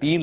3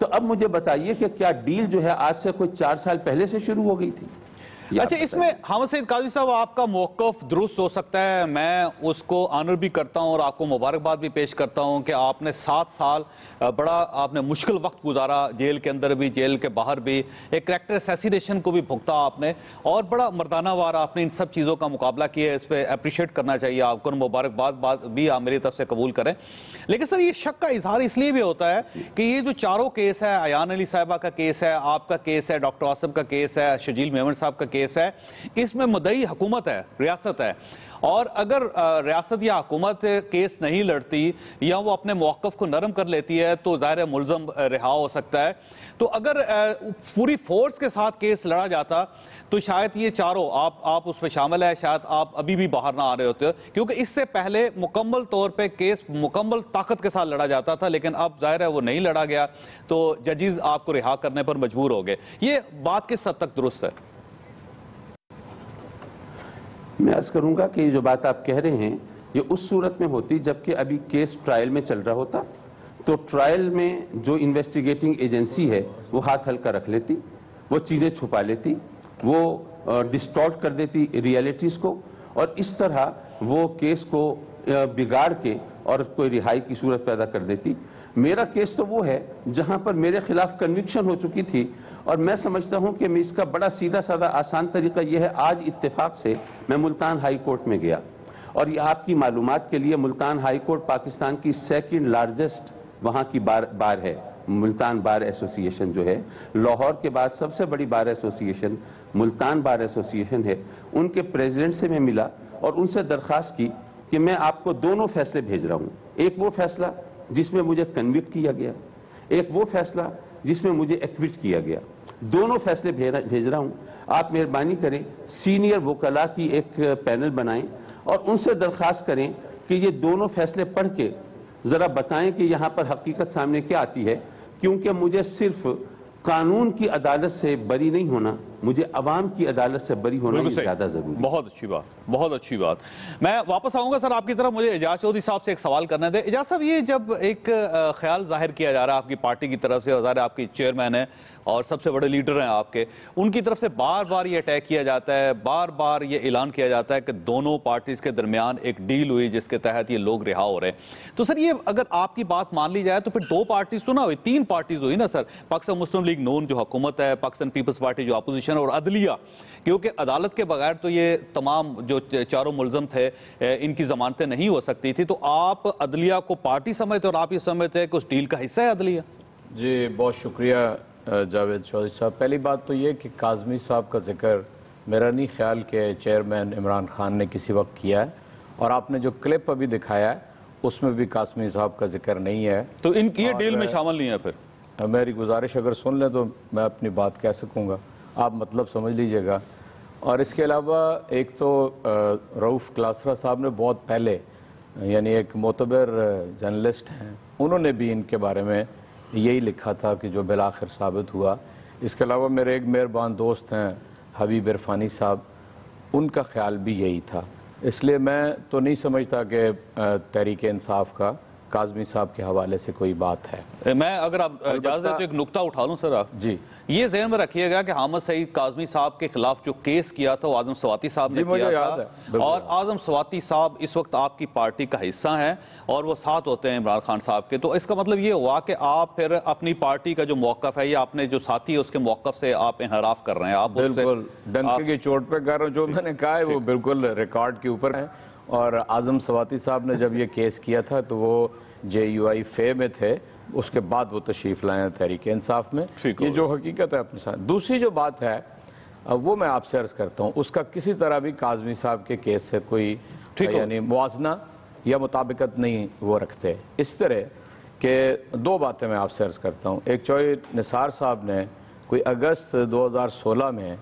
تو اب مجھے بتائیے کہ کیا ڈیل جو ہے آج سے کوئی 4 سال پہلے سے شروع ہو گئی تھی؟ اچھا، اس میں حامد سعید کاظمی صاحب آپ کا موقف درست ہو سکتا ہے، میں اس کو آنر بھی کرتا ہوں اور آپ کو مبارکباد بھی پیش کرتا ہوں کہ آپ نے 7 سال بڑا آپ نے مشکل وقت گزارا، جیل کے اندر بھی جیل کے باہر بھی، ایک کریکٹر اسیسینیشن کو بھی بھگتا آپ نے، اور بڑا مردانہ وار آپ نے ان سب چیزوں کا مقابلہ کیا ہے، اس پہ اپریشیٹ کرنا چاہیے آپ کو، مبارکباد بھی آپ میری طرف سے قبول کریں۔ لیکن سر یہ شک کا اظہار اس لیے بھی ہوتا ہے کہ یہ جو چاروں کیس ہے، ایان علی صاحبہ کا کیس ہے، آپ کا کیس ہے، ڈاکٹر آصف کا کیس ہے، شجیل میمن صاحب کا کیس ہے، اس میں مدعی حکومت ہے، ریاست ہے، اور اگر ریاست یا حکومت کیس نہیں لڑتی یا وہ اپنے موقف کو نرم کر لیتی ہے تو ظاہر ملزم رہا ہو سکتا ہے۔ تو اگر پوری فورس کے ساتھ کیس لڑا جاتا تو شاید یہ چاروں آپ اس پہ شامل ہے، شاید آپ ابھی بھی باہر نہ آ رہے ہوتے، کیونکہ اس سے پہلے مکمل طور پہ کیس مکمل طاقت کے ساتھ لڑا جاتا تھا، لیکن اب ظاہر ہے وہ نہیں لڑا گیا تو ججز آپ کو رہا کرنے پر مجبور ہو گئے۔ یہ بات کس حد تک درست ہے؟ میں عرض کروں گا کہ یہ جو بات آپ کہہ رہے ہیں یہ اس صورت میں ہوتی جبکہ ابھی کیس ٹرائل میں چل رہا ہوتا، تو ٹرائل میں جو انویسٹیگیٹنگ ایجنسی ہے وہ ہاتھ ہلکا رکھ لیتی، وہ چیزیں چھپا لیتی، وہ ڈسٹارٹ کر دیتی ریئلٹیز کو، اور اس طرح وہ کیس کو بگاڑ کے اور کوئی رہائی کی صورت پیدا کر دیتی۔ میرا کیس تو وہ ہے جہاں پر میرے خلاف کنوکشن ہو چکی تھی، اور میں سمجھتا ہوں کہ اس کا بڑا سیدھا سادہ آسان طریقہ یہ ہے، آج اتفاق سے میں ملتان ہائی کورٹ میں گیا، اور یہ آپ کی معلومات کے لیے ملتان ہائی کورٹ پاکستان کی 2nd لارجسٹ وہاں کی بار ہے، ملتان بار ایسوسی ایشن جو ہے، لاہور کے بعد سب سے بڑی بار ایسوسی ایشن ملتان بار ایسوسی ایشن ہے۔ ان کے پریزیڈنٹ سے میں ملا اور ان سے درخواست کی کہ میں آپ کو دونوں فیصلے بھیج رہا ہوں، ایک وہ فیصلہ جس میں مجھے کنوکٹ کیا گیا، ایک وہ فیصلہ جس میں مجھے ایکوٹ کیا گیا، دونوں فیصلے بھیج رہا ہوں۔ آپ مہربانی کریں سینئر وکلاء کی ایک پینل بنائیں اور ان سے درخواست کریں کہ یہ دونوں فیصلے پڑھ کے ذرا بتائیں کہ یہاں پر حقیقت سامنے کیا آتی ہے، کیونکہ مجھے صرف قانون کی عدالت سے بری نہیں ہونا، مجھے عوام کی عدالت سے بری ہونا یہ زیادہ ضروری ہے۔ بہت اچھی بات، بہت اچھی بات۔ میں واپس آؤں گا سر آپ کی طرف، مجھے اعجاز چودھری صاحب سے ایک سوال کرنے دیں۔ اعجاز صاحب، یہ جب ایک خیال ظاہر کیا جا رہا ہے آپ کی پارٹی کی طرف سے، اور ظاہر آپ کی چیئرمین ہیں اور سب سے بڑے لیڈر ہیں آپ کے، ان کی طرف سے بار بار یہ اٹیک کیا جاتا ہے، بار بار یہ اعلان کیا جاتا ہے کہ دونوں پارٹیز کے درمیان ایک ڈیل ہوئی جس کے تحت یہ لوگ رہا ہو رہے ہیں۔ تو سر یہ اگر آپ کی بات مان لی جائے تو پھر 2 پارٹیز تو نہ ہوئی، 3 پارٹیز ہوئی نا سر، پاکستان مسلم لیگ نون جو حکومت ہے، پاکستان پیپلز پارٹی جو اپوزیشن، اور عدلیہ، کیونکہ عدالت کے بغیر تو یہ تمام جو چاروں ملزم تھے ان کی ضمانتیں نہیں ہو سکتی تھی۔ تو آپ عدلیہ کو پارٹی سمجھتے اور آپ یہ سمجھتے ہیں کہ اس ڈیل کا حصہ ہے عدلیہ؟ جی بہت شکریہ جاوید چودھری صاحب۔ پہلی بات تو یہ کہ کاظمی صاحب کا ذکر میرا نہیں خیال کہ چیئرمین عمران خان نے کسی وقت کیا ہے، اور آپ نے جو کلپ ابھی دکھایا ہے اس میں بھی کاظمی صاحب کا ذکر نہیں ہے، تو ان کی ڈیل میں شامل نہیں ہے۔ پھر میری گزارش اگر سن لیں تو میں اپنی بات کہہ سکوں گا، آپ مطلب سمجھ لیجئے گا۔ اور اس کے علاوہ ایک تو رؤف کلاسرا صاحب نے بہت پہلے، یعنی ایک معتبر جرنلسٹ ہیں، انہوں نے بھی ان کے بارے میں یہی لکھا تھا کہ جو بالآخر ثابت ہوا۔ اس کے علاوہ میرے ایک مہربان دوست ہیں حبیب عرفانی صاحب، ان کا خیال بھی یہی تھا۔ اس لیے میں تو نہیں سمجھتا کہ تحریک انصاف کا کاظمی صاحب کے حوالے سے کوئی بات ہے۔ میں اگر آپ اجازت ہے تو ایک نکتہ اٹھا لوں سر، آپ جی یہ ذہن میں رکھیے گا کہ حامد سعید کاظمی صاحب کے خلاف جو کیس کیا تھا وہ اعظم سواتی صاحب نے کیا تھا، اور اعظم سواتی صاحب اس وقت آپ کی پارٹی کا حصہ ہیں اور وہ ساتھ ہوتے ہیں عمران خان صاحب کے۔ تو اس کا مطلب یہ ہوا کہ آپ پھر اپنی پارٹی کا جو موقف ہے یا اپنے جو ساتھی ہے اس کے موقف سے آپ انحراف کر رہے ہیں۔ آپ بالکل ڈنکے کی چوٹ پہ کر رہا ہوں، جو میں نے کہا ہے وہ بالکل ریکارڈ کے اوپر ہے۔ اور اعظم سواتی صاحب نے جب یہ کیس کیا تھا تو وہ JUI فے میں تھے، اس کے بعد وہ تشریف لائے ہیں تحریک انصاف میں، یہ جو حقیقت ہے اپنے ساتھ۔ دوسری جو بات ہے وہ میں آپ سے عرض کرتا ہوں، اس کا کسی طرح بھی کاظمی صاحب کے کیس سے کوئی یعنی موازنہ یا مطابقت نہیں وہ رکھتے۔ اس طرح کہ 2 باتیں میں آپ سے عرض کرتا ہوں۔ ایک چوہے نثار صاحب نے کوئی اگست 2016 میں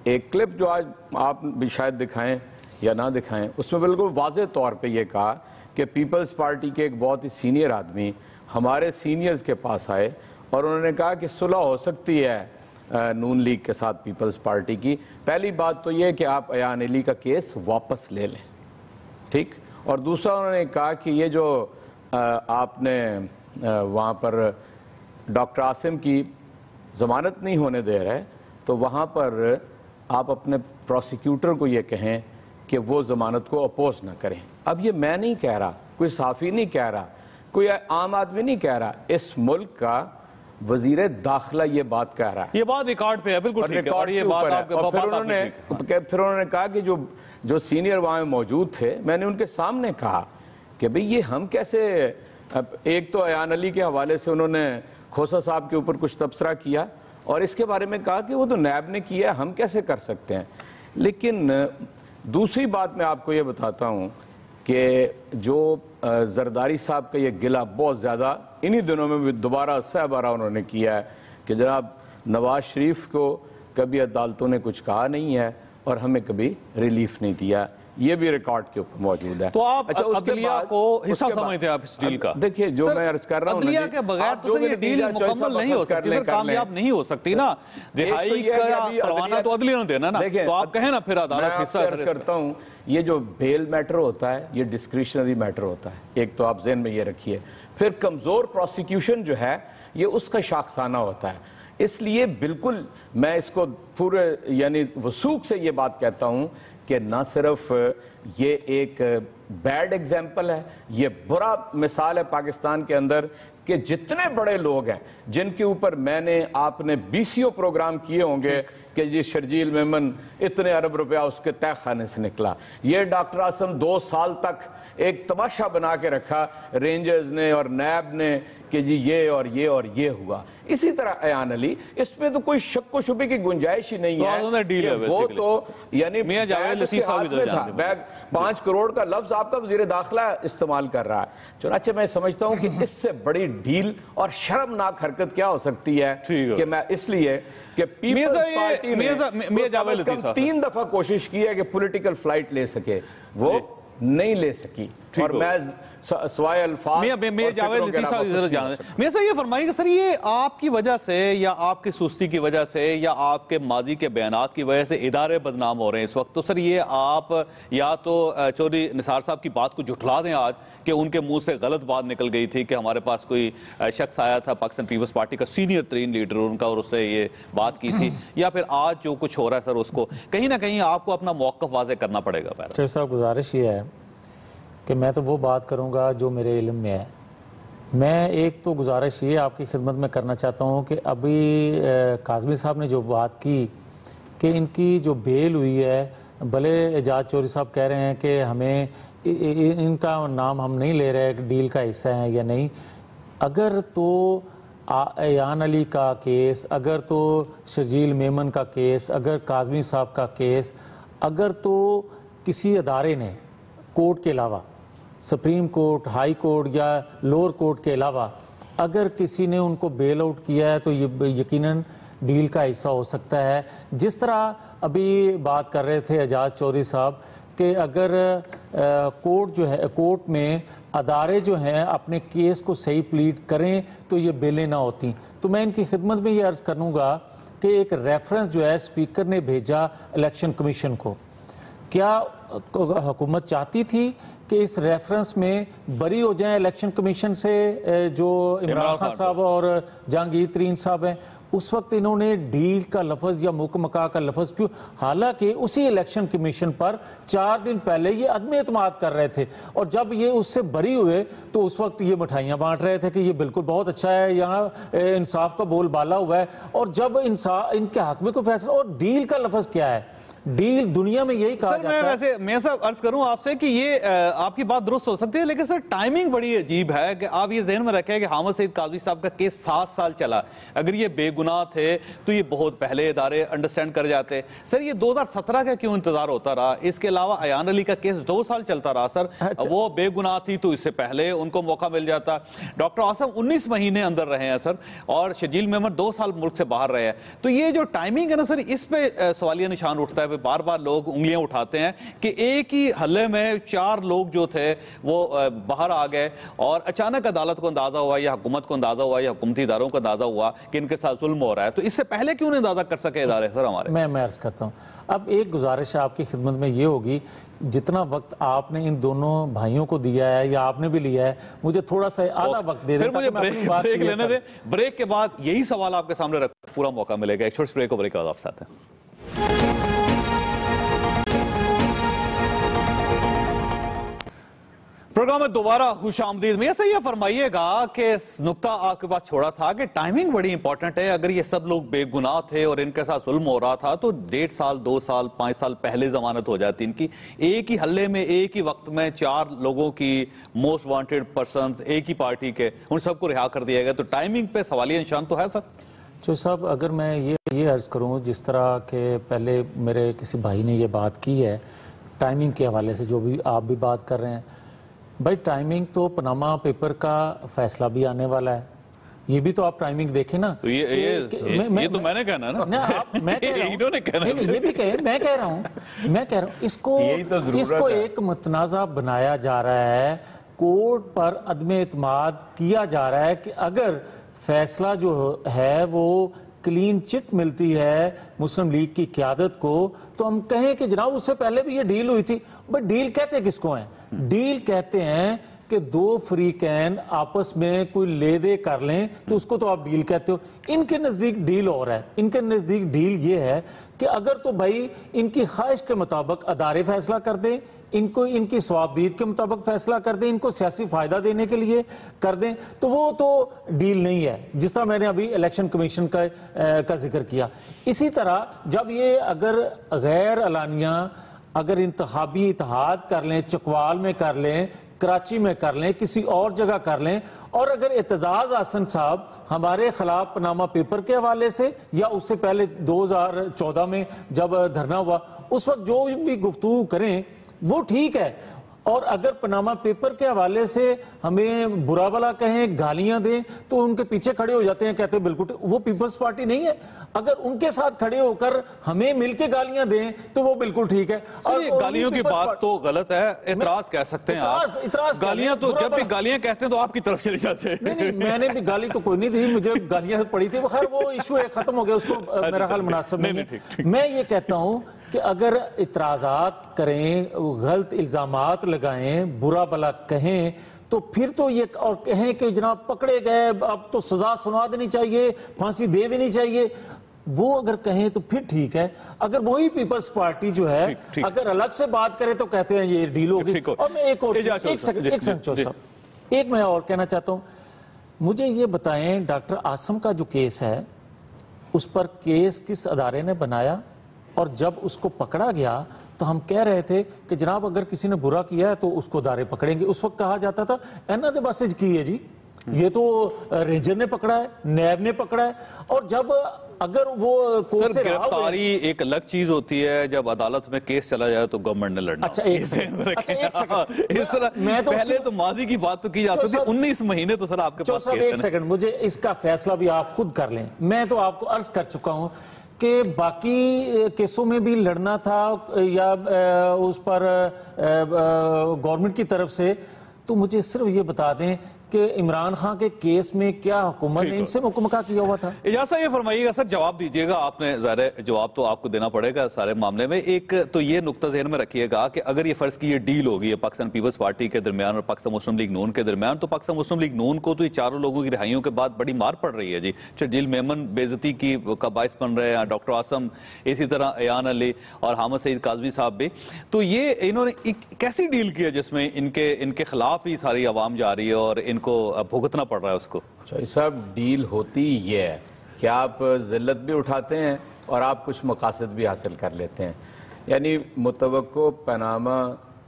ایک کلپ جو آج آپ بھی شاید دکھائیں یا نہ دکھائیں، اس میں بالکل واضح طور پہ یہ کہا کہ پیپلز پارٹی کے ایک بہت ہی سینئر آدمی ہمارے سینئرز کے پاس آئے اور انہوں نے کہا کہ صلح ہو سکتی ہے نون لیگ کے ساتھ پیپلز پارٹی کی۔ پہلی بات تو یہ کہ آپ ایان علی کا کیس واپس لے لیں، ٹھیک؟ اور دوسرا انہوں نے کہا کہ یہ جو آپ نے وہاں پر ڈاکٹر عاصم کی ضمانت نہیں ہونے دے رہے تو وہاں پر آپ اپنے پروسیکیوٹر کو یہ کہیں کہ وہ ضمانت کو اپوز نہ کریں. اب یہ میں نہیں کہہ رہا, کوئی صحافی نہیں کہہ رہا, کوئی عام آدمی نہیں کہہ رہا, اس ملک کا وزیر داخلہ یہ بات کہہ رہا ہے. یہ بات ریکارڈ پہ ہے, بالکل ٹھیک ہے, اور یہ بات آپ کے پھر انہوں نے کہا کہ جو سینئر وہاں موجود تھے, میں نے ان کے سامنے کہا کہ بھئی یہ ہم کیسے, ایک تو ایان علی کے حوالے سے انہوں نے کھوسا صاحب کے اوپر کچھ تبصرہ کیا اور اس کے بارے میں کہا کہ وہ تو نیب نے کیا, ہم کیسے کر سکتے ہیں. لیکن دوسری بات میں آپ کو یہ بتاتا ہوں کہ جو زرداری صاحب کا یہ گلہ بہت زیادہ انہی دنوں میں بھی دوبارہ سہ بارہ انہوں نے کیا ہے کہ جناب نواز شریف کو کبھی عدالتوں نے کچھ کہا نہیں ہے اور ہمیں کبھی ریلیف نہیں دیا, یہ بھی ریکارڈ کے اوپر موجود ہے. تو آپ عدلیہ کو حصہ سمجھتے ہیں آپ اس ڈیل کا؟ دیکھیے جو میں عرض کر رہا ہوں, عدلیہ کے بغیر تو یہ ڈیل مکمل نہیں ہو سکتی, کامیاب نہیں ہو سکتی نا. رہائی کا پروانہ تو عدلیہ نے دینا نا, تو آپ کہیں نا پھر عدالت حصہ. میں عرض کرتا ہوں یہ جو بیل میٹر ہوتا ہے یہ ڈسکریشنری میٹر ہوتا ہے, ایک تو آپ ذہن میں یہ رکھیے. پھر کمزور پروسیکیوشن جو ہے یہ اس کا شاخسانہ ہوتا ہے. اس لیے بالکل میں اس کو پورے یعنی وثوق سے یہ بات کہتا ہوں کہ نہ صرف یہ ایک بیڈ ایگزامپل ہے, یہ برا مثال ہے پاکستان کے اندر کہ جتنے بڑے لوگ ہیں جن کے اوپر میں نے آپ نے BCO پروگرام کیے ہوں گے کہ جی شرجیل میمن اتنے ارب روپیہ اس کے تہ خانے سے نکلا, یہ ڈاکٹر عاصم 2 سال تک ایک تماشا بنا کے رکھا رینجرز نے اور نیب نے کہ جی یہ اور یہ اور یہ ہوا. اسی طرح ایان علی, اس پہ تو کوئی شک و شبے کی گنجائش ہی نہیں ہے کہ وہ تو یعنی بیگ 5 کروڑ کا لفظ آپ کا وزیر داخلہ استعمال کر رہا ہے. چنانچہ میں سمجھتا ہوں کہ اس سے بڑی ڈیل اور شرمناک حرکت کیا ہو سکتی ہے کہ میں اس لیے کہ پیپلز پارٹی نے 3 دفعہ کوشش کی ہے کہ پولیٹیکل فلائٹ لے سکے, وہ نہیں لے سکی. اور میں سوائے الفاظ میرے سے یہ فرمائیے کہ سر یہ آپ کی وجہ سے یا آپ کی سستی کی وجہ سے یا آپ کے ماضی کے بیانات کی وجہ سے ادارے بدنام ہو رہے ہیں اس وقت, تو سر یہ آپ یا تو چودھری نثار صاحب کی بات کو جھٹلا دیں آج کہ ان کے منہ سے غلط بات نکل گئی تھی کہ ہمارے پاس کوئی شخص آیا تھا پاکستان پیپلز پارٹی کا سینئر ترین لیڈر ان کا اور اس نے یہ بات کی تھی, یا پھر آج جو کچھ ہو رہا ہے سر اس کو کہیں نہ کہیں آپ کو اپنا موقف واضح کرنا پڑے گا. چودھری صاحب گزارش یہ ہے کہ میں تو وہ بات کروں گا جو میرے علم میں ہے. میں ایک تو گزارش یہ آپ کی خدمت میں کرنا چاہتا ہوں کہ ابھی کاظمی صاحب نے جو بات کی کہ ان کی جو بیل ہوئی ہے, بھلے اعجاز چودھری صاحب کہہ رہے ہیں کہ ہمیں ان کا نام ہم نہیں لے رہے ڈیل کا حصہ ہیں یا نہیں, اگر تو ایان علی کا کیس, اگر تو شرجیل میمن کا کیس, اگر کاظمی صاحب کا کیس, اگر تو کسی ادارے نے کورٹ کے علاوہ سپریم کورٹ, ہائی کورٹ یا لوور کورٹ کے علاوہ اگر کسی نے ان کو بیل آؤٹ کیا ہے تو یہ یقیناً ڈیل کا حصہ ہو سکتا ہے. جس طرح ابھی بات کر رہے تھے اعجاز چودھری صاحب کہ اگر کورٹ جو ہے, کورٹ میں ادارے جو ہیں اپنے کیس کو صحیح پلیڈ کریں تو یہ بیلیں نہ ہوتی. تو میں ان کی خدمت میں یہ عرض کروں گا کہ ایک ریفرنس جو ہے اسپیکر نے بھیجا الیکشن کمیشن کو, کیا حکومت چاہتی تھی کہ اس ریفرنس میں بری ہو جائیں الیکشن کمیشن سے جو عمران خان صاحب اور جہانگیر ترین صاحب ہیں؟ اس وقت انہوں نے ڈیل کا لفظ یا مکمکا کا لفظ کیوں, حالانکہ اسی الیکشن کمیشن پر 4 دن پہلے یہ عدم اعتماد کر رہے تھے, اور جب یہ اس سے بری ہوئے تو اس وقت یہ مٹھائیاں بانٹ رہے تھے کہ یہ بالکل بہت اچھا ہے, یہاں انصاف کا بول بالا ہوا ہے. اور جب ان کے حق میں کوئی فیصلہ, اور ڈیل کا لفظ کیا ہے, ڈیل دنیا میں یہی کہا جاتا ہے. سر میں ویسے میں سب عرض کروں آپ سے کہ یہ آپ کی بات درست ہو سکتی ہے, لیکن سر ٹائمنگ بڑی عجیب ہے کہ آپ یہ ذہن میں رکھیں کہ حامد سعید کاظمی صاحب کا کیس 7 سال چلا. اگر یہ بے گناہ تھے تو یہ بہت پہلے ادارے انڈرسٹینڈ کر جاتے. سر یہ 2017 کا کیوں انتظار ہوتا رہا؟ اس کے علاوہ ایان علی کا کیس 2 سال چلتا رہا سر, وہ بے گناہ تھی تو اس سے پہلے ان کو موقع مل جاتا. ڈاکٹر عاصم 19 مہینے اندر رہے ہیں سر, اور شرجیل میمن 2 سال ملک سے باہر رہے ہیں. تو یہ جو ٹائمنگ ہے نا سر, اس پہ سوالیہ نشان اٹھتا ہے بار بار لوگ انگلیاں اٹھاتے ہیں کہ ایک ہی حلے میں 4 لوگ جو تھے وہ باہر آ گئے اور اچانک عدالت کو اندازہ ہوا یا حکومت کو اندازہ ہوا یا حکومتی اداروں کو اندازہ ہوا کہ ان کے ساتھ ظلم ہو رہا ہے. تو اس سے پہلے کیوں نہیں اندازہ کر سکے ادارے سر ہمارے؟ میں عرض کرتا ہوں. اب ایک گزارش آپ کی خدمت میں یہ ہوگی، جتنا وقت آپ نے ان دونوں بھائیوں کو دیا ہے یا آپ نے بھی لیا ہے، مجھے تھوڑا سا اعلیٰ وقت دے دیں. پھر مجھے بریک لینے دیں. بریک کے بعد یہی سوال آپ کے سامنے رکھ پورا موقع ملے گا. ایک چھوٹی بریک کو بریک کے بعد آپ سے آتے ہیں. پروگرام میں دوبارہ خوش آمدید. میں ایسا یہ فرمائیے گا کہ نقطہ آپ کے پاس چھوڑا تھا کہ ٹائمنگ بڑی امپورٹنٹ ہے. اگر یہ سب لوگ بے گناہ تھے اور ان کے ساتھ ظلم ہو رہا تھا تو 1.5 سال 2 سال 5 سال پہلے ضمانت ہو جاتی ان کی. ایک ہی حلے میں ایک ہی وقت میں 4 لوگوں کی موسٹ وانٹڈ پرسنز ایک ہی پارٹی کے، ان سب کو رہا کر دیا گیا. تو ٹائمنگ پہ سوالیہ نشان تو ہے سر. جو صاحب اگر میں یہ عرض کروں جس طرح کہ پہلے میرے کسی بھائی نے یہ بات کی ہے ٹائمنگ کے حوالے سے، جو بھی آپ بھی بات کر رہے ہیں بھائی، ٹائمنگ تو پاناما پیپر کا فیصلہ بھی آنے والا ہے. یہ بھی تو آپ ٹائمنگ دیکھیں نا. یہ تو میں نے کہنا نا، میں کہہ رہا ہوں یہ بھی کہے، میں کہہ رہا ہوں اس کو ایک متنازع بنایا جا رہا ہے. کورٹ پر عدم اعتماد کیا جا رہا ہے کہ اگر فیصلہ جو ہے وہ کلین چٹ ملتی ہے مسلم لیگ کی قیادت کو تو ہم کہیں کہ جناب اس سے پہلے بھی یہ ڈیل ہوئی تھی. بٹ ڈیل کہتے کس کو ہیں؟ ڈیل کہتے ہیں کہ 2 فریقین آپس میں کوئی لے دے کر لیں تو اس کو تو آپ ڈیل کہتے ہو. ان کے نزدیک ڈیل اور ہے. ان کے نزدیک ڈیل یہ ہے کہ اگر تو بھائی ان کی خواہش کے مطابق ادارے فیصلہ کر دیں، ان کی ثوابدید کے مطابق فیصلہ کر دیں، ان کو سیاسی فائدہ دینے کے لیے کر دیں، تو وہ تو ڈیل نہیں ہے. جس طرح میں نے ابھی الیکشن کمیشن کا ذکر کیا. اسی طرح جب یہ اگر غیر اعلانیہ اگر انتخابی اتحاد کر لیں، چکوال میں کر لیں، کراچی میں کر لیں، کسی اور جگہ کر لیں، اور اگر اعتزاز احسن صاحب ہمارے خلاف پاناما پیپر کے حوالے سے یا اس سے پہلے 2014 میں جب دھرنا ہوا اس وقت جو بھی گفتگو کریں وہ ٹھیک ہے، اور اگر پاناما پیپر کے حوالے سے ہمیں برا بلا کہیں، گالیاں دیں تو ان کے پیچھے کھڑے ہو جاتے ہیں، کہتے ہیں بالکل وہ پیپلز پارٹی نہیں ہے. اگر ان کے ساتھ کھڑے ہو کر ہمیں مل کے گالیاں دیں تو وہ بالکل ٹھیک ہے. اور گالیوں کی بات تو غلط ہے، اعتراض کہہ سکتے ہیں آپ. گالیاں تو جب بھی گالیاں کہتے ہیں تو آپ کی طرف چلے جاتے ہیں. نہیں میں نے بھی گالی تو کوئی نہیں دی، مجھے گالیاں پڑی تھی. خیر وہ ایشو ختم ہو گیا، اس کو میرا خیال مناسب نہیں ہے. میں یہ کہتا ہوں کہ اگر اعتراضات کریں، غلط الزامات لگائیں، برا بلا کہیں تو پھر تو یہ اور کہیں کہ جناب پکڑے گئے اب تو سزا سنا دینی چاہیے، پھانسی دے دینی چاہیے، وہ اگر کہیں تو پھر ٹھیک ہے. اگر وہی پیپلز پارٹی جو ہے اگر الگ سے بات کرے تو کہتے ہیں یہ ڈیل ہوگی. اور میں ایک میں اور کہنا چاہتا ہوں، مجھے یہ بتائیں ڈاکٹر عاصم کا جو کیس ہے اس پر کیس کس ادارے نے بنایا؟ اور جب اس کو پکڑا گیا تو ہم کہہ رہے تھے کہ جناب اگر کسی نے برا کیا ہے تو اس کو ادارے پکڑیں گے. اس وقت کہا جاتا تھا اینا دے باسج کی ہے جی، یہ تو رینجر نے پکڑا ہے، نیب نے پکڑا ہے. اور جب اگر وہ سر گرفتاری ایک الگ چیز ہوتی ہے، جب عدالت میں کیس چلا جائے تو گورنمنٹ نے لڑنا. اچھا ایک سیکنڈ، اس طرح پہلے تو ماضی کی بات تو کی جا سکتی. 19 مہینے تو سر آپ کے پاس کیس ہے. ایک سیکنڈ، مجھے اس کا فیصلہ بھی آپ خود کر لیں. میں تو آپ کو عرض کر چکا ہوں کہ باقی کیسوں میں بھی لڑنا تھا یا اس پر گورنمنٹ کی طرف سے، تو مجھے صرف یہ بتا دیں کہ عمران خان کے کیس میں کیا حکومت نے ان سے مکمکہ کیا ہوا تھا؟ اجازت یہ فرمائیے گا سر، جواب دیجئے گا. آپ نے ظاہر جواب تو آپ کو دینا پڑے گا سارے معاملے میں. ایک تو یہ نقطہ ذہن میں رکھیے گا کہ اگر یہ فرض کی یہ ڈیل ہوگی ہے پاکستان پیپلز پارٹی کے درمیان اور پاکستان مسلم لیگ نون کے درمیان، تو پاکستان مسلم لیگ نون کو تو یہ 4 لوگوں کی رہائیوں کے بعد بڑی مار پڑ رہی ہے جی. شرجیل میمن بے عزتی کی کا باعث بن رہے ہیں، ڈاکٹر عاصم، اسی طرح ایان علی اور حامد سعید کاظمی صاحب بھی. تو یہ انہوں نے ایک کیسی ڈیل کی ہے جس میں ان کے خلاف ہی ساری عوام جا رہی ہے اور ان کو بھگتنا پڑ رہا ہے اس کو؟ چوہی صاحب، ڈیل ہوتی یہ ہے کہ آپ ذلت بھی اٹھاتے ہیں اور آپ کچھ مقاصد بھی حاصل کر لیتے ہیں. یعنی متوقع پاناما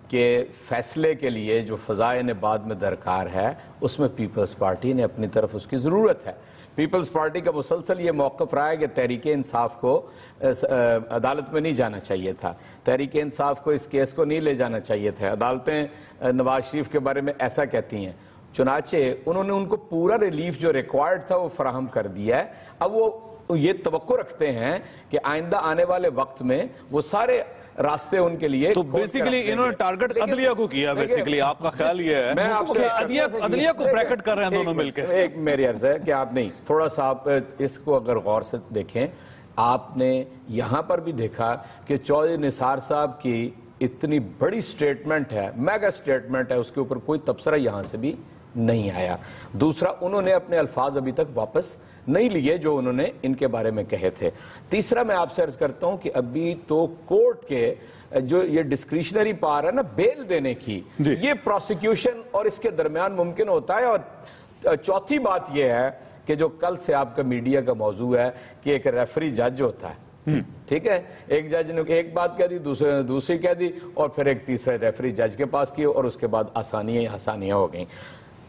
کے فیصلے کے لیے جو فضائل بعد میں درکار ہے اس میں پیپلز پارٹی نے اپنی طرف اس کی ضرورت ہے. پیپلز پارٹی کا مسلسل یہ موقف رہا ہے کہ تحریک انصاف کو عدالت میں نہیں جانا چاہیے تھا، تحریک انصاف کو اس کیس کو نہیں لے جانا چاہیے تھا. عدالتیں نواز شریف کے بارے میں ایسا کہتی ہیں، چنانچہ انہوں نے ان کو پورا ریلیف جو ریکوائرڈ تھا وہ فراہم کر دیا ہے. اب وہ یہ توقع رکھتے ہیں کہ آئندہ آنے والے وقت میں وہ سارے راستے ان کے لیے. تو بیسیکلی انہوں نے ٹارگٹ عدلیہ کو کیا. بیسیکلی آپ کا خیال یہ ہے کہ عدلیہ کو بریکٹ کر رہے ہیں دونوں مل کے. ایک میری عرض ہے کہ آپ نہیں تھوڑا سا آپ اس کو اگر غور سے دیکھیں, آپ نے یہاں پر بھی دیکھا کہ چودھری نثار صاحب کی اتنی بڑی سٹیٹمنٹ ہے, میگا سٹیٹمنٹ ہے, اس کے اوپر کوئی تبصرہ یہاں سے بھی نہیں آیا. دوسرا, انہوں نے اپنے الفاظ ابھی تک واپس نہیں لیے جو انہوں نے ان کے بارے میں کہے تھے. تیسرا, میں آپ سے عرض کرتا ہوں کہ ابھی تو کورٹ کے جو یہ ڈسکریشنری پاور ہے نا بیل دینے کی, یہ پروسیکیوشن اور اس کے درمیان ممکن ہوتا ہے. اور چوتھی بات یہ ہے کہ جو کل سے آپ کا میڈیا کا موضوع ہے کہ ایک ریفری جج ہوتا ہے, ٹھیک ہے, ایک جج نے ایک بات کہہ دی, دوسرے نے دوسری کہہ دی, اور پھر ایک تیسرے ریفری جج کے پاس کی, اور اس کے بعد آسانیاں ہو گئیں.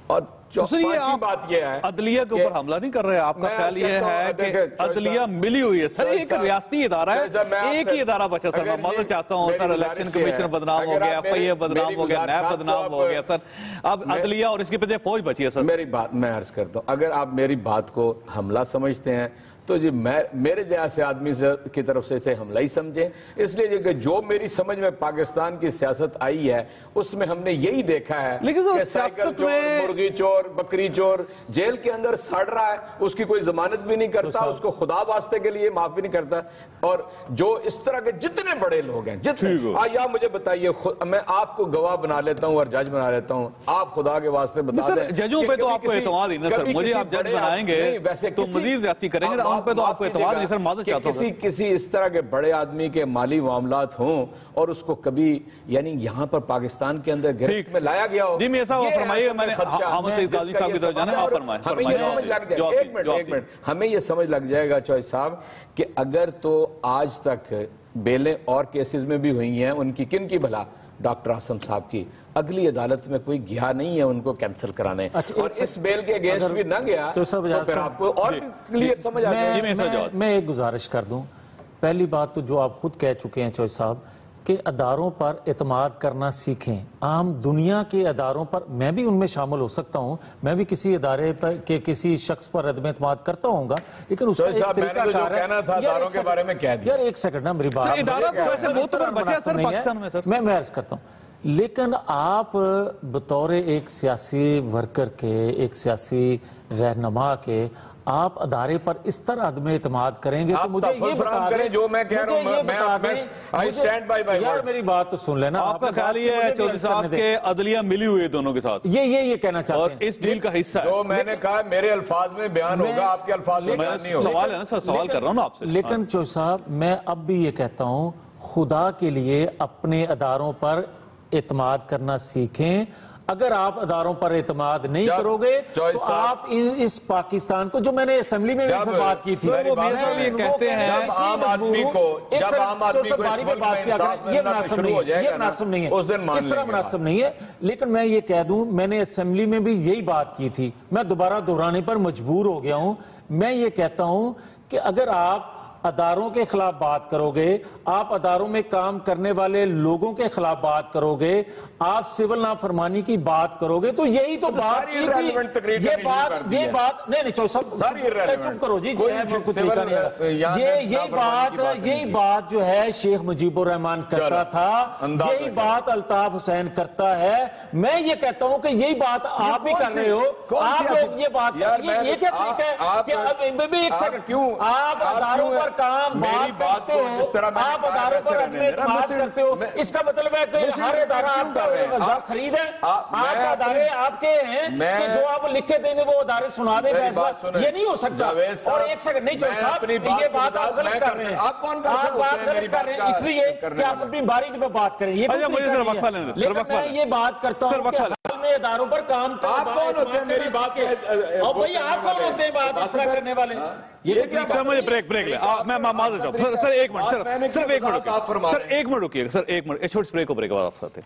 اور پانچویں بات یہ ہے عدلیہ کے اوپر حملہ نہیں کر رہے. آپ کا خیال یہ ہے کہ عدلیہ ملی ہوئی ہے. سر ایک ریاستی ادارہ ہے, ایک ہی ادارہ بچا. سر میں معذرت چاہتا ہوں سر, الیکشن کمیشن بدنام ہو گیا, FIA بدنام ہو گیا, نیب بدنام ہو گیا. سر اب عدلیہ اور اس کے پیچھے فوج بچی ہے. سر میری بات میں عرض کرتا ہوں, اگر آپ میری بات کو حملہ سمجھتے ہیں تو جی میرے جیسے آدمی کی طرف سے اسے حملہ ہی سمجھیں. اس لیے کہ جو میری سمجھ میں پاکستان کی سیاست آئی ہے اس میں ہم نے یہی دیکھا ہے کہ سائیکل چور, مرغی چور, بکری چور جیل کے اندر سڑ رہا ہے, اس کی کوئی ضمانت بھی نہیں کرتا, اس کو خدا واسطے کے لیے معاف بھی نہیں کرتا. اور جو اس طرح کے جتنے بڑے لوگ ہیں, جتنے, یا مجھے بتائیے, میں آپ کو گواہ بنا لیتا ہوں اور جج بنا لیتا ہوں, آپ خدا کے واسطے بتا دیں. ججوں پہ تو آپ کو اعتماد ہی نہیں سر, مجھے آپ جج بنائیں گے تو مزید زیادتی کریں گے, پہ تو آپ کو اعتماد نہیں سر. معذرت چاہتا ہوں کسی اس طرح کے بڑے آدمی کے مالی معاملات ہوں اور اس کو کبھی یعنی یہاں پر پاکستان کے اندر گرفت میں لایا گیا ہو. جی میں ایسا فرمائیے, میں نے حامد سعید قاضی صاحب کی طرف جانا ہے, آپ فرمائیں. ہمیں یہ سمجھ لگ جائے گا چوہدری صاحب کہ اگر تو آج تک بیلیں اور کیسز میں بھی ہوئی ہیں ان کی, کن کی بھلا, ڈاکٹر عاصم صاحب کی, اگلی عدالت میں کوئی گیا نہیں ہے ان کو کینسل کرانے, اور اس بیل کے اگینسٹ بھی نہ گیا تو پھر آپ کو اور کلیئر سمجھ آ جائے. میں ایک گزارش کر دوں. پہلی بات تو جو آپ خود کہہ چکے ہیں چوہدری صاحب کہ اداروں پر اعتماد کرنا سیکھیں. عام دنیا کے اداروں پر, میں بھی ان میں شامل ہو سکتا ہوں, میں بھی کسی ادارے پر کہ کسی شخص پر عدم اعتماد کرتا ہوں گا, لیکن اس کا ایک طریقہ کار ہے. اداروں کے بارے میں کہہ دیا یار, ایک سیکنڈ نا, میری بات میں عرض کرتا ہوں. لیکن آپ بطور ایک سیاسی ورکر کے, ایک سیاسی رہنما کے, آپ ادارے پر اس طرح عدم اعتماد کریں گے تو مجھے یہ بتا دیں, جو میں کہہ رہا ہوں, یار میری بات تو سن لینا. آپ کا خیال یہ ہے چوہدری صاحب کہ عدلیہ ملی ہوئی ہے دونوں کے ساتھ, یہ کہنا چاہتے ہیں, اور اس ڈیل کا حصہ ہے. جو میں نے کہا میرے الفاظ میں بیان ہوگا, آپ کے الفاظ میں بیان نہیں ہوگا. سوال ہے نا سر, سوال کر رہا ہوں نا آپ سے. لیکن چوہدری صاحب میں اب بھی یہ کہتا ہوں, خدا کے لیے اپنے اداروں پر اعتماد کرنا سیکھیں. اگر آپ اداروں پر اعتماد نہیں کرو گے تو آپ اس پاکستان کو, جو میں نے اسمبلی میں بھی بات کی تھی, وہ صاحب یہ کہتے ہیں عام آدمی کو, جب عام آدمی کو اس ملک میں انصاف ملنا شروع ہو جائے گا نا, اس دن مان لیں گے. اس طرح مناسب نہیں ہے. لیکن میں یہ کہہ دوں, میں نے اسمبلی میں بھی یہی بات کی تھی, میں دوبارہ دہرانے پر مجبور ہو گیا ہوں. میں یہ کہتا ہوں کہ اگر آپ اداروں کے خلاف بات کرو گے, آپ اداروں میں کام کرنے والے لوگوں کے خلاف بات کرو گے, آپ سول نافرمانی کی بات کرو گے, تو یہی تو بات کی تھی. یہ بات نہیں چوہدری صاحب چپ کرو جی, یہی بات جو ہے شیخ مجیب الرحمان کرتا تھا, یہی بات الطاف حسین کرتا ہے. میں یہ کہتا ہوں کہ یہی بات آپ بھی کر رہے ہو. آپ یہ بات, یہ کیا طریقہ ہے کہ ایک سیکنڈ, آپ اداروں پر کام بات کرتے ہو, آپ اداروں پر عدم اعتماد کرتے ہو, اس کا مطلب ہے کہ ہر ادارہ آپ کا خرید ہے, آپ کا ادارے آپ کے ہیں کہ جو آپ لکھ کے دیں گے وہ ادارے سنا دیں فیصلہ, یہ نہیں ہو سکتا. اور ایک سیکنڈ, نہیں چوہدری صاحب, یہ بات آپ غلط کر رہے ہیں, آپ بات غلط کر رہے ہیں اس لیے کہ آپ اپنی باری میں بات کریں. یہ لیکن میں یہ بات کرتا ہوں کہ حال میں اداروں پر کام کریں. آپ کون ہوتے ہیں میری بات کے, اور بھئی آپ کون ہوتے ہیں بات اس طرح کرنے والے؟ مجھے بریک لیں, میں معذرت چاہتا ہوں سر, ایک منٹ, صرف ایک منٹ رکیے سر, ایک منٹ, چھوٹی بریک کو بریک کے بعد آپ ساتھ ہیں.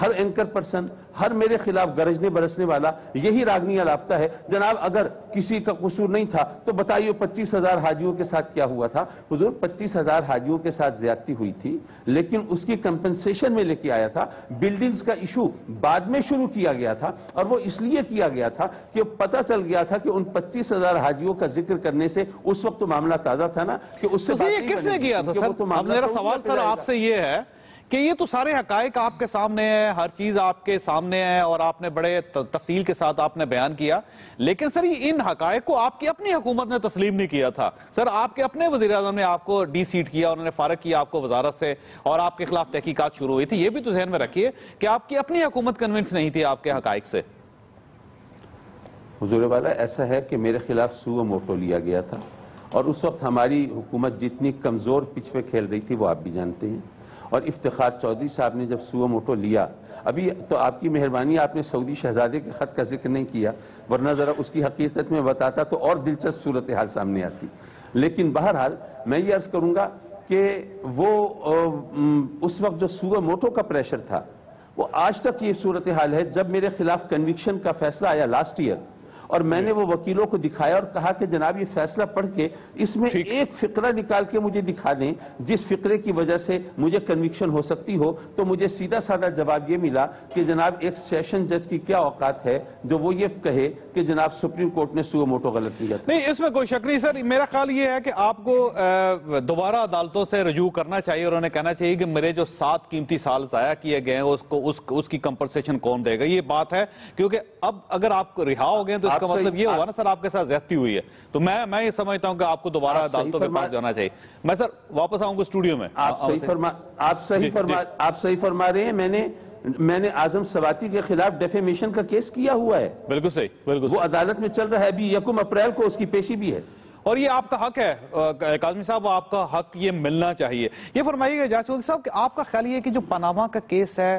ہر اینکر پرسن، ہر میرے خلاف گرجنے برسنے والا یہی راگنی الاپتا ہے۔ جناب اگر کسی کا قصور نہیں تھا تو بتائیے 25,000 حاجیوں کے ساتھ کیا ہوا تھا؟ حضور 25,000 حاجیوں کے ساتھ زیادتی ہوئی تھی، لیکن اس کی کمپنسیشن میں لے کے آیا تھا۔ بلڈنگز کا ایشو بعد میں شروع کیا گیا تھا، اور وہ اس لیے کیا گیا تھا کہ پتہ چل گیا تھا کہ ان 25,000 حاجیوں کا ذکر کرنے سے اس وقت تو معاملہ تازہ تھا نا، کہ اس سے یہ کس نے کیا تھا سر؟ میرا سوال سر آپ سے یہ ہے کہ یہ تو سارے حقائق آپ کے سامنے ہیں، ہر چیز آپ کے سامنے ہے، اور آپ نے بڑے تفصیل کے ساتھ آپ نے بیان کیا، لیکن سر یہ ان حقائق کو آپ کی اپنی حکومت نے تسلیم نہیں کیا تھا۔ سر آپ کے اپنے وزیر اعظم نے آپ کو ڈی سیٹ کیا، انہوں نے فارغ کیا آپ کو وزارت سے، اور آپ کے خلاف تحقیقات شروع ہوئی تھی۔ یہ بھی تو ذہن میں رکھیے کہ آپ کی اپنی حکومت کنونس نہیں تھی آپ کے حقائق سے۔ حضور والا ایسا ہے کہ میرے خلاف سو موٹو لیا گیا تھا، اور اس وقت ہماری حکومت جتنی کمزور پچ پہ کھیل رہی تھی وہ آپ بھی جانتے ہیں۔ اور افتخار چودھری صاحب نے جب سو موٹو لیا، ابھی تو آپ کی مہربانی آپ نے سعودی شہزادے کے خط کا ذکر نہیں کیا، ورنہ ذرا اس کی حقیقت میں بتاتا تو اور دلچسپ صورتحال سامنے آتی۔ لیکن بہرحال میں یہ عرض کروں گا کہ وہ اس وقت جو سو موٹو کا پریشر تھا وہ آج تک یہ صورتحال ہے۔ جب میرے خلاف کنوکشن کا فیصلہ آیا لاسٹ ایئر، اور میں نے وہ وکیلوں کو دکھایا اور کہا کہ جناب یہ فیصلہ پڑھ کے اس میں ایک فقرہ نکال کے مجھے دکھا دیں جس فقرے کی وجہ سے مجھے کنوکشن ہو سکتی ہو، تو مجھے سیدھا سادہ جواب یہ ملا کہ جناب ایک سیشن جج کی کیا اوقات ہے جو وہ یہ کہے کہ جناب سپریم کورٹ نے سو موٹو غلط لیا تھا۔ نہیں، اس میں کوئی شک نہیں سر۔ میرا خیال یہ ہے کہ آپ کو دوبارہ عدالتوں سے رجوع کرنا چاہیے، اور انہیں کہنا چاہیے کہ میرے جو 7 قیمتی سال ضائع کیے گئے ہیں اس کی کمپنسیشن کون دے گا۔ یہ بات ہے، کیونکہ اب اگر آپ رہا ہو گئے تو اس کا مطلب یہ ہوگا نا سر آپ کے ساتھ زیادتی ہوئی ہے۔ تو میں یہ سمجھتا ہوں کہ آپ کو دوبارہ عدالتوں کے پاس جانا چاہیے۔ میں سر واپس آؤں گا اسٹوڈیو میں۔ آپ صحیح فرما رہے ہیں۔ میں نے اعظم سواتی کے خلاف ڈیفیمیشن کا کیس کیا ہوا ہے۔ بالکل صحیح، بالکل وہ عدالت میں چل رہا ہے، ابھی 1 اپریل کو اس کی پیشی بھی ہے، اور یہ آپ کا حق ہے کاظمی صاحب، آپ کا حق یہ ملنا چاہیے۔ یہ فرمائیے گا جاج چودھری صاحب کہ آپ کا خیال یہ ہے کہ جو پاناما کا کیس ہے،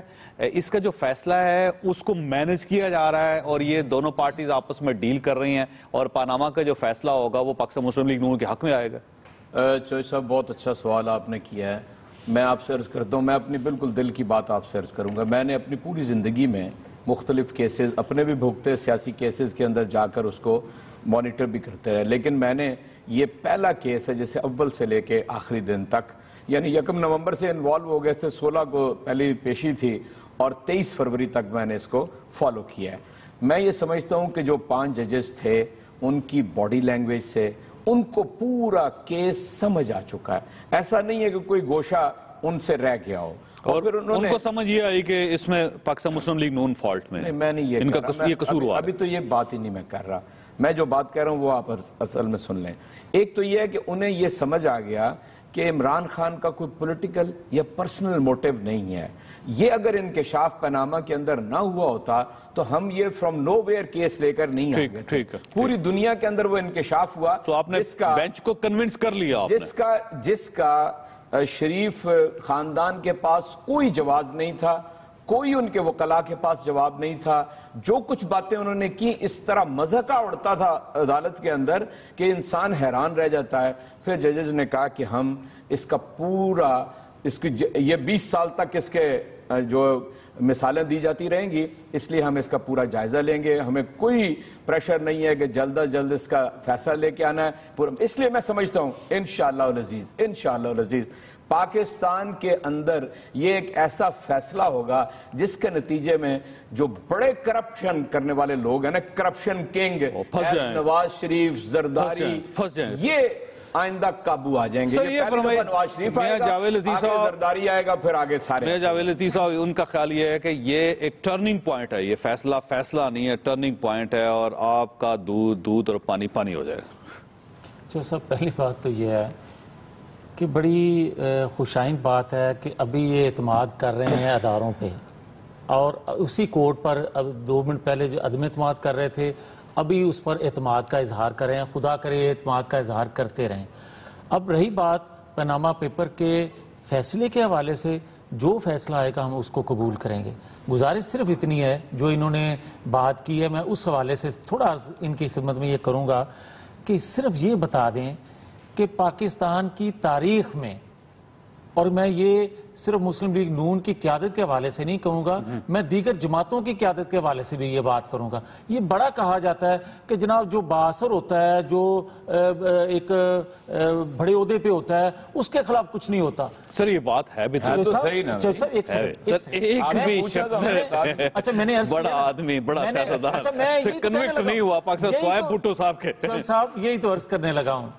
اس کا جو فیصلہ ہے اس کو مینج کیا جا رہا ہے، اور یہ دونوں پارٹیز آپس میں ڈیل کر رہی ہیں، اور پاناما کا جو فیصلہ ہوگا وہ پاکستان مسلم لیگ نون کے حق میں آئے گا؟ چودھری صاحب بہت اچھا سوال آپ نے کیا ہے۔ میں آپ سے عرض کرتا ہوں، میں اپنی بالکل دل کی بات آپ سے عرض کروں گا۔ میں نے اپنی پوری زندگی میں مختلف کیسز اپنے بھی بھگتے سیاسی کیسز کے اندر جا کر اس کو مانیٹر بھی کرتے رہے، لیکن میں نے یہ پہلا کیس ہے جسے اول سے لے کے آخری دن تک، یعنی 1 نومبر سے انوالو ہو گئے تھے، 16 کو پہلی پیشی تھی، اور 23 فروری تک میں نے اس کو فالو کیا ہے۔ میں یہ سمجھتا ہوں کہ جو 5 ججز تھے ان کی باڈی لینگویج سے ان کو پورا کیس سمجھ آ چکا ہے۔ ایسا نہیں ہے کہ کوئی گوشہ ان سے رہ گیا ہو، اور پھر ان کو سمجھ یہ آئی کہ اس میں پاکستان مسلم لیگ نون فالٹ میں ہے۔ میں نہیں یہ ان کا قصور ہوا۔ ابھی تو یہ بات ہی نہیں میں کر رہا، میں جو بات کہہ رہا ہوں وہ آپ اصل میں سن لیں۔ ایک تو یہ ہے کہ انہیں یہ سمجھ آ گیا کہ عمران خان کا کوئی پولیٹیکل یا پرسنل موٹیو نہیں ہے۔ یہ اگر انکشاف پاناما کے اندر نہ ہوا ہوتا تو ہم یہ فرام نو ویئر کیس لے کر نہیں آئے گے۔ پوری دنیا کے اندر وہ انکشاف ہوا تو آپ نے بینچ کو کنونس کر لیا، جس کا شریف خاندان کے پاس کوئی جواز نہیں تھا، کوئی ان کے وکلاء کے پاس جواب نہیں تھا۔ جو کچھ باتیں انہوں نے کی اس طرح مذہقہ اڑتا تھا عدالت کے اندر کہ انسان حیران رہ جاتا ہے۔ پھر ججز نے کہا کہ ہم اس کا پورا یہ 20 سال تک اس کے جو مثالیں دی جاتی رہیں گی، اس لیے ہم اس کا پورا جائزہ لیں گے، ہمیں کوئی پریشر نہیں ہے کہ جلد از جلد اس کا فیصلہ لے کے آنا ہے۔ اس لیے میں سمجھتا ہوں انشاءاللہ العزیز پاکستان کے اندر یہ ایک ایسا فیصلہ ہوگا جس کے نتیجے میں جو بڑے کرپشن کرنے والے لوگ ہیں نا، کرپشن کنگ نواز شریف، زرداری، یہ آئندہ قابو آ جائیں گے۔ سر یہ فرمائیے، نواز شریف آئے گا، آگے زرداری آئے گا، پھر آگے سارے۔ میاں جاوید لطیف صاحب، ان کا خیال یہ ہے کہ یہ ایک ٹرننگ پوائنٹ ہے، یہ فیصلہ نہیں ہے، ٹرننگ پوائنٹ ہے، اور آپ کا دودھ اور پانی ہو جائے گا۔ جو سب پہلی بات تو یہ ہے کہ بڑی خوشائند بات ہے کہ ابھی یہ اعتماد کر رہے ہیں اداروں پہ، اور اسی کورٹ پر اب 2 منٹ پہلے جو عدم اعتماد کر رہے تھے ابھی اس پر اعتماد کا اظہار کر رہے ہیں۔ خدا کرے اعتماد کا اظہار کرتے رہیں۔ اب رہی بات پاناما پیپر کے فیصلے کے حوالے سے، جو فیصلہ آئے گا ہم اس کو قبول کریں گے۔ گزارش صرف اتنی ہے جو انہوں نے بات کی ہے، میں اس حوالے سے تھوڑا ان کی خدمت میں یہ کروں گا کہ صرف یہ بتا دیں کہ پاکستان کی تاریخ میں اور میں یہ صرف مسلم لیگ نون کی قیادت کے حوالے سے نہیں کہوں گا، میں دیگر جماعتوں کی قیادت کے حوالے سے بھی یہ بات کروں گا. یہ بڑا کہا جاتا ہے کہ جناب جو بااثر ہوتا ہے، جو ایک بڑے عہدے پہ ہوتا ہے، اس کے خلاف کچھ نہیں ہوتا. سر یہ بات ہے بھی تو صحیح نا. ایک بھی شخص اچھا میں نے بڑا آدمی، بڑا سیاستدان کنوکٹ نہیں ہوا پاکستان سوائے بھٹو صاحب کے. سر صاحب یہی تو عرض کرنے لگا ہوں.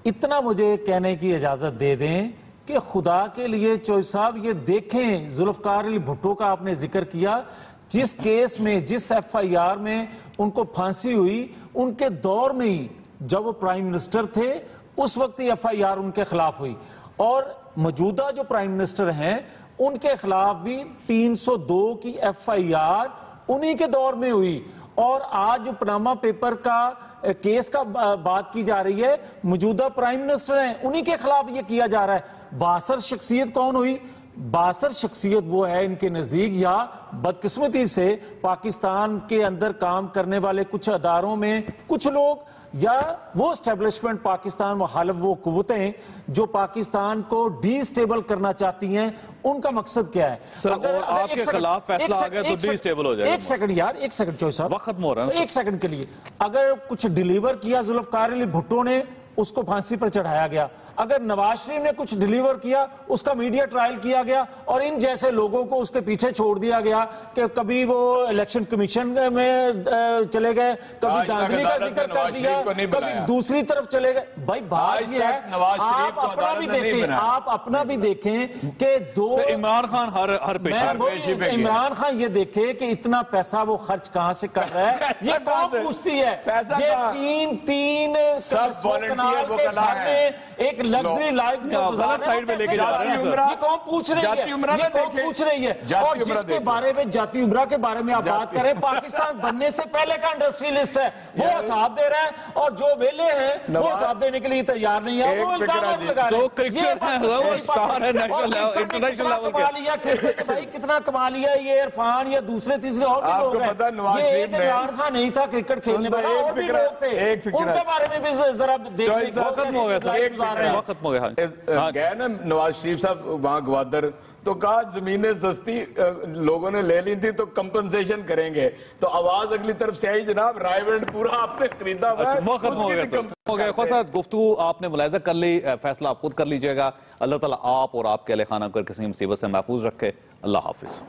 اتنا مجھے کہنے کی اجازت دے دیں کہ خدا کے لیے چوئی صاحب یہ دیکھیں، ذوالفقار علی بھٹو کا آپ نے ذکر کیا، جس کیس میں، جس ایف آئی آر میں ان کو پھانسی ہوئی، ان کے دور میں ہی جب وہ پرائم منسٹر تھے اس وقت ہی ایف آئی آر ان کے خلاف ہوئی، اور موجودہ جو پرائم منسٹر ہیں ان کے خلاف بھی 302 کی ایف آئی آر انہی کے دور میں ہوئی. اور آج جو پاناما پیپر کا کیس کا بات کی جا رہی ہے، موجودہ پرائم منسٹر ہیں انہی کے خلاف یہ کیا جا رہا ہے. بااثر شخصیت کون ہوئی؟ بااثر شخصیت وہ ہے ان کے نزدیک، یا بدقسمتی سے پاکستان کے اندر کام کرنے والے کچھ اداروں میں کچھ لوگ، یا وہ اسٹیبلشمنٹ پاکستان مخالف وہ قوتیں جو پاکستان کو ڈی سٹیبل کرنا چاہتی ہیں، ان کا مقصد کیا ہے؟ سر اور آپ کے خلاف فیصلہ آ گیا تو ڈی سٹیبل ہو جائے گا. ایک سیکنڈ یار، ایک سیکنڈ چوئی صاحب، وقت ختم ہو رہا ہے. ایک سیکنڈ کے لیے اگر کچھ ڈیلیور کیا ذوالفقار علی بھٹو نے، اس کو پھانسی پر چڑھایا گیا. اگر نواز شریف نے کچھ ڈیلیور کیا، اس کا میڈیا ٹرائل کیا گیا، اور ان جیسے لوگوں کو اس کے پیچھے چھوڑ دیا گیا کہ کبھی وہ الیکشن کمیشن میں چلے گئے، کبھی دھاندلی کا ذکر کر دیا، کبھی دوسری طرف چلے گئے. بھائی بات یہ ہے، آپ اپنا بھی دیکھیں، آپ اپنا بھی دیکھیں کہ عمران خان ہر پیشے عمران خان یہ دیکھے کہ اتنا پیسہ وہ خرچ کہاں سے کر رہا ہے. یہ کون پوچھتی ہے؟ یہ تین ایک لگژری لائف جو یہ کون پوچھ رہی ہے؟ یہ کون پوچھ رہی ہے؟ اور جس کے بارے میں جاتی عمرہ کے بارے میں آپ بات کریں، پاکستان بننے سے پہلے کا انڈسٹریلسٹ ہے، وہ حساب دے رہا ہے، اور جو ویلے ہیں وہ حساب دینے کے لیے تیار نہیں ہے، وہ الزامات لگا رہے ہیں. بھائی کتنا کما لیا یہ عرفان یا دوسرے تیسرے اور بھی لوگ ہیں. یہ ایک عمران خان نہیں تھا کرکٹ کھیلنے والا، اور بھی لوگ تھے، ان کے بارے میں بھی ذرا دیکھیں. وقت ہو گیا. گئے نا نواز شریف صاحب وہاں گوادر، تو کہا زمینیں سستی لوگوں نے لے لی تھی تو کمپنسیشن کریں گے، تو آواز اگلی طرف سے آئی جناب رائیونڈ پورا آپ نے خریدا ہوا ہے. وقت ہو گیا. خود صاحب گفتگو آپ نے ملاحظہ کر لی، فیصلہ آپ خود کر لیجئے گا. اللہ تعالیٰ آپ اور آپ کے اہل خانہ کو کسی مصیبت سے محفوظ رکھے. اللہ حافظ.